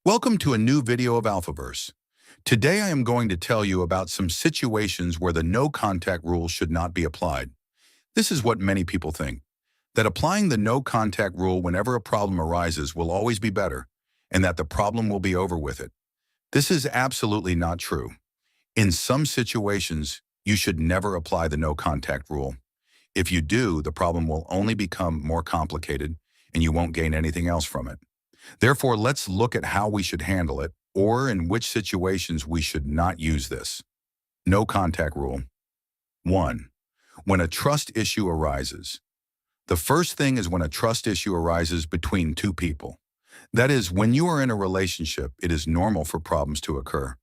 Welcome to a new video of AlphaVerse. Today I am going to tell you about some situations where the no contact rule should not be applied. This is what many people think, that applying the no contact rule whenever a problem arises will always be better, and that the problem will be over with it. This is absolutely not true. In some situations, you should never apply the no contact rule. If you do, the problem will only become more complicated, and you won't gain anything else from it. Therefore, let's look at how we should handle it, or in which situations we should not use this. No contact rule. 1. When a trust issue arises. The first thing is when a trust issue arises between two people. That is, when you are in a relationship, it is normal for problems to occur.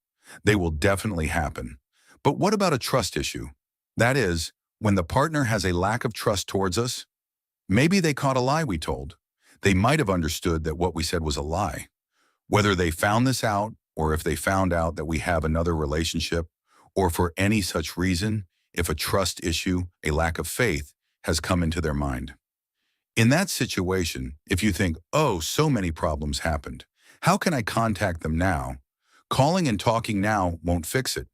They will definitely happen. But what about a trust issue? That is, when the partner has a lack of trust towards us. Maybe they caught a lie we told. They might have understood that what we said was a lie. Whether they found this out, or if they found out that we have another relationship, or for any such reason, if a trust issue, a lack of faith, has come into their mind. In that situation, if you think, oh, so many problems happened, how can I contact them now? Calling and talking now won't fix it.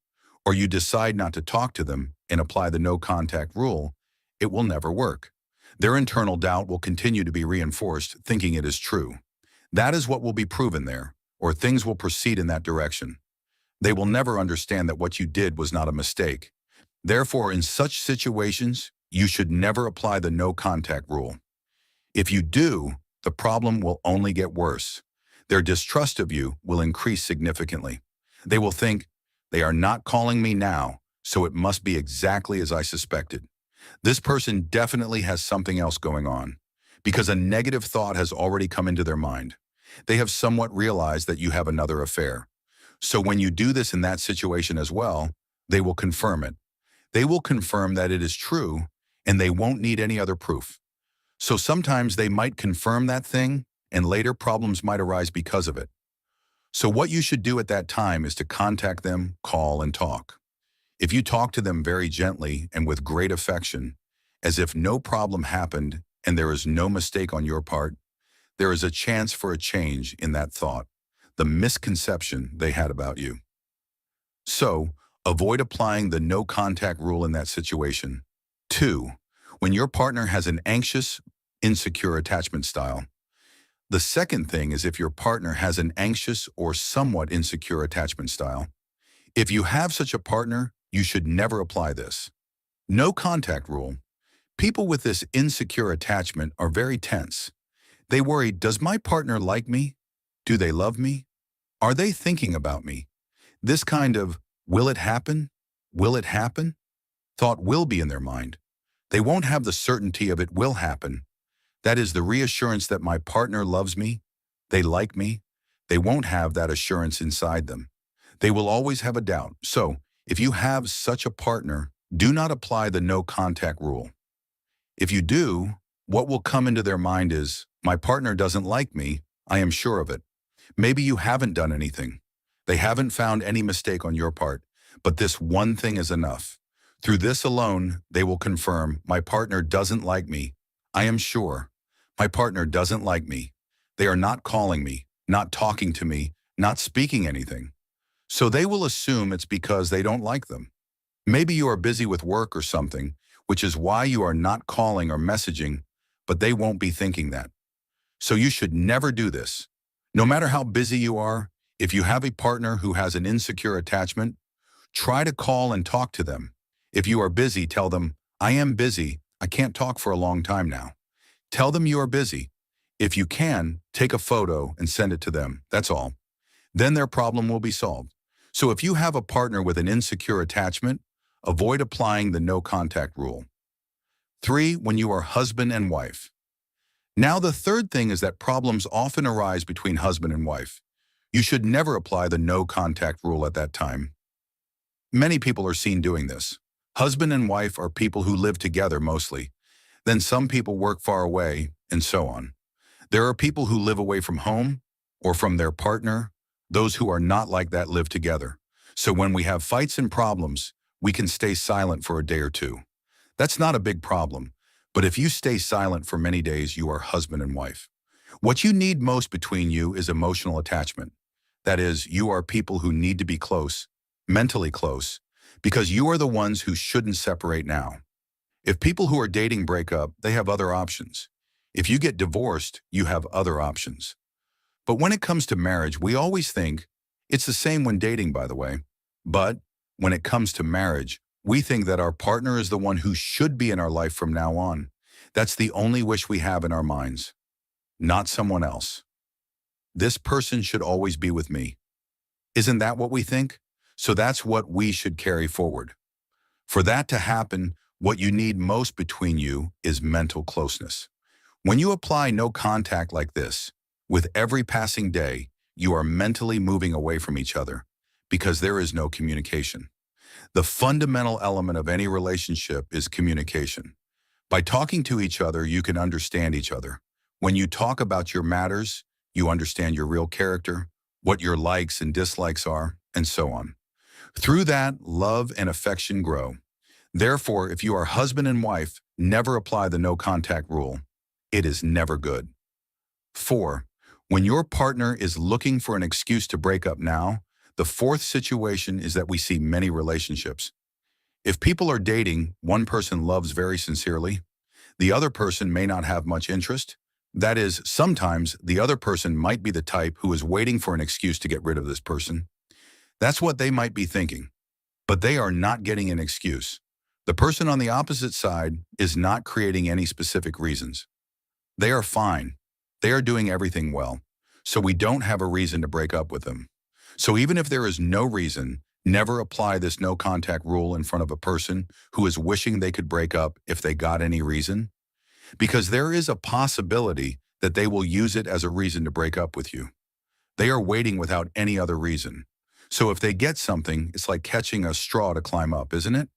Or you decide not to talk to them and apply the no contact rule, it will never work. Their internal doubt will continue to be reinforced, thinking it is true. That is what will be proven there, or things will proceed in that direction. They will never understand that what you did was not a mistake. Therefore, in such situations, you should never apply the no contact rule. If you do, the problem will only get worse. Their distrust of you will increase significantly. They will think, they are not calling me now, so it must be exactly as I suspected. This person definitely has something else going on, because a negative thought has already come into their mind. They have somewhat realized that you have another affair. So when you do this in that situation as well, they will confirm it. They will confirm that it is true, and they won't need any other proof. So sometimes they might confirm that thing, and later problems might arise because of it. So what you should do at that time is to contact them, call, and talk. If you talk to them very gently and with great affection, as if no problem happened and there is no mistake on your part, there is a chance for a change in that thought, the misconception they had about you. So, avoid applying the no contact rule in that situation. 2. When your partner has an anxious, insecure attachment style. The second thing is if your partner has an anxious or somewhat insecure attachment style. If you have such a partner, you should never apply this. No contact rule. People with this insecure attachment are very tense. They worry, does my partner like me? Do they love me? Are they thinking about me? This kind of, will it happen? Will it happen? Thought will be in their mind. They won't have the certainty of it will happen. That is the reassurance that my partner loves me, they like me. They won't have that assurance inside them. They will always have a doubt. So, if you have such a partner, do not apply the no contact rule. If you do, what will come into their mind is, my partner doesn't like me, I am sure of it. Maybe you haven't done anything. They haven't found any mistake on your part, but this one thing is enough. Through this alone, they will confirm, my partner doesn't like me. I am sure. My partner doesn't like me. They are not calling me, not talking to me, not speaking anything. So they will assume it's because they don't like them. Maybe you are busy with work or something, which is why you are not calling or messaging, but they won't be thinking that. So you should never do this. No matter how busy you are, if you have a partner who has an insecure attachment, try to call and talk to them. If you are busy, tell them, I am busy, I can't talk for a long time now. Tell them you are busy. If you can, take a photo and send it to them, that's all. Then their problem will be solved. So if you have a partner with an insecure attachment, avoid applying the no contact rule. 3. When you are husband and wife. Now the third thing is that problems often arise between husband and wife. You should never apply the no contact rule at that time. Many people are seen doing this. Husband and wife are people who live together mostly. Then some people work far away, and so on. There are people who live away from home or from their partner. Those who are not like that live together. So when we have fights and problems, we can stay silent for a day or two. That's not a big problem. But if you stay silent for many days, you are husband and wife. What you need most between you is emotional attachment. That is, you are people who need to be close, mentally close, because you are the ones who shouldn't separate now. If people who are dating break up, they have other options. If you get divorced, you have other options. But when it comes to marriage, we always think, it's the same when dating, by the way, but when it comes to marriage, we think that our partner is the one who should be in our life from now on. That's the only wish we have in our minds, not someone else. This person should always be with me. Isn't that what we think? So that's what we should carry forward. For that to happen, what you need most between you is mental closeness. When you apply no contact like this, with every passing day, you are mentally moving away from each other because there is no communication. The fundamental element of any relationship is communication. By talking to each other, you can understand each other. When you talk about your matters, you understand your real character, what your likes and dislikes are, and so on. Through that, love and affection grow. Therefore, if you are husband and wife, never apply the no contact rule. It is never good. 4. When your partner is looking for an excuse to break up now, the fourth situation is that we see many relationships. If people are dating, one person loves very sincerely, the other person may not have much interest. That is, sometimes the other person might be the type who is waiting for an excuse to get rid of this person. That's what they might be thinking, but they are not getting an excuse. The person on the opposite side is not creating any specific reasons. They are fine. They are doing everything well, so we don't have a reason to break up with them. So even if there is no reason, never apply this no contact rule in front of a person who is wishing they could break up if they got any reason, because there is a possibility that they will use it as a reason to break up with you. They are waiting without any other reason. So if they get something, it's like catching a straw to climb up, isn't it?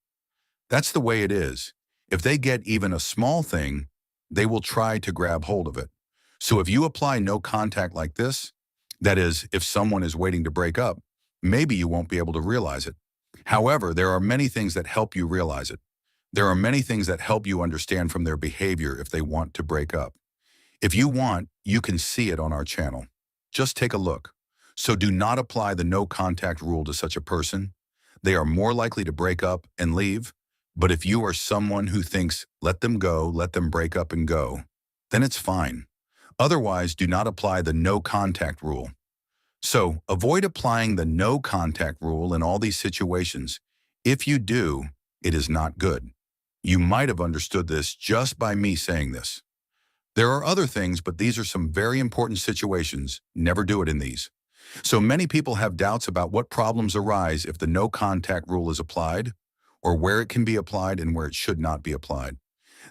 That's the way it is. If they get even a small thing, they will try to grab hold of it. So if you apply no contact like this, that is, if someone is waiting to break up, maybe you won't be able to realize it. However, there are many things that help you realize it. There are many things that help you understand from their behavior if they want to break up. If you want, you can see it on our channel. Just take a look. So do not apply the no contact rule to such a person. They are more likely to break up and leave. But if you are someone who thinks, let them go, let them break up and go, then it's fine. Otherwise, do not apply the no contact rule. So avoid applying the no contact rule in all these situations. If you do, it is not good. You might have understood this just by me saying this. There are other things, but these are some very important situations. Never do it in these. So many people have doubts about what problems arise if the no contact rule is applied, or where it can be applied and where it should not be applied.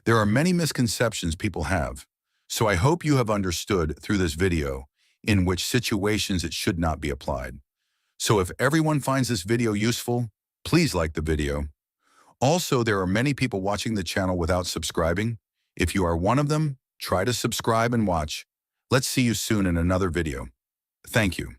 There are many misconceptions people have. So I hope you have understood through this video in which situations it should not be applied. So if everyone finds this video useful, please like the video. Also, there are many people watching the channel without subscribing. If you are one of them, try to subscribe and watch. Let's see you soon in another video. Thank you.